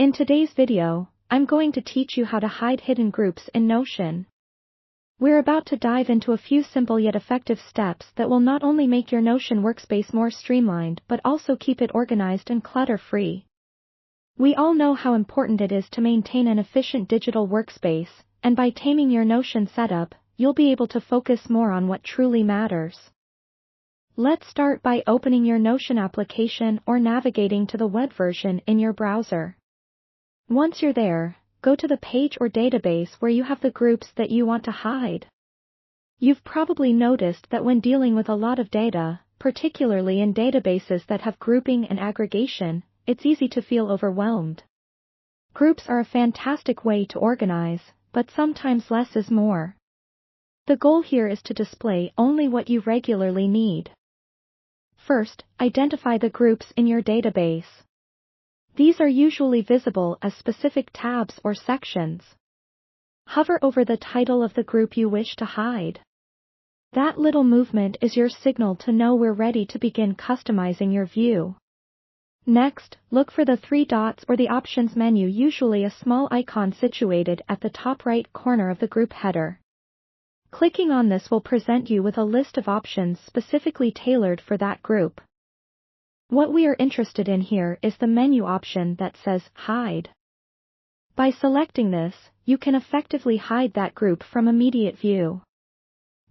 In today's video, I'm going to teach you how to hide hidden groups in Notion. We're about to dive into a few simple yet effective steps that will not only make your Notion workspace more streamlined but also keep it organized and clutter-free. We all know how important it is to maintain an efficient digital workspace, and by taming your Notion setup, you'll be able to focus more on what truly matters. Let's start by opening your Notion application or navigating to the web version in your browser. Once you're there, go to the page or database where you have the groups that you want to hide. You've probably noticed that when dealing with a lot of data, particularly in databases that have grouping and aggregation, it's easy to feel overwhelmed. Groups are a fantastic way to organize, but sometimes less is more. The goal here is to display only what you regularly need. First, identify the groups in your database. These are usually visible as specific tabs or sections. Hover over the title of the group you wish to hide. That little movement is your signal to know we're ready to begin customizing your view. Next, look for the three dots or the options menu, usually a small icon situated at the top right corner of the group header. Clicking on this will present you with a list of options specifically tailored for that group. What we are interested in here is the menu option that says Hide. By selecting this, you can effectively hide that group from immediate view.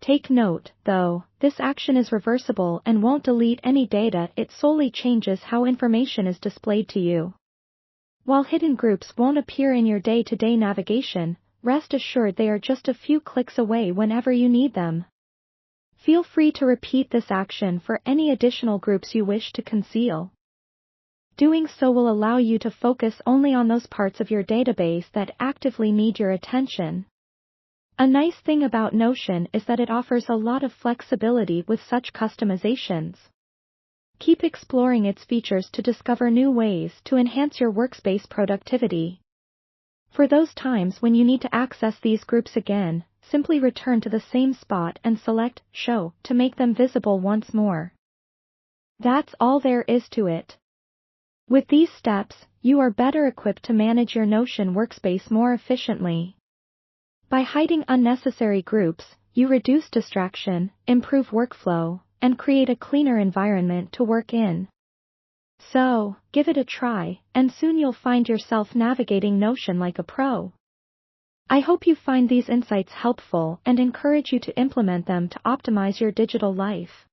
Take note, though, this action is reversible and won't delete any data, it solely changes how information is displayed to you. While hidden groups won't appear in your day-to-day navigation, rest assured they are just a few clicks away whenever you need them. Feel free to repeat this action for any additional groups you wish to conceal. Doing so will allow you to focus only on those parts of your database that actively need your attention. A nice thing about Notion is that it offers a lot of flexibility with such customizations. Keep exploring its features to discover new ways to enhance your workspace productivity. For those times when you need to access these groups again, simply return to the same spot and select Show to make them visible once more. That's all there is to it. With these steps, you are better equipped to manage your Notion workspace more efficiently. By hiding unnecessary groups, you reduce distraction, improve workflow, and create a cleaner environment to work in. So, give it a try, and soon you'll find yourself navigating Notion like a pro. I hope you find these insights helpful and encourage you to implement them to optimize your digital life.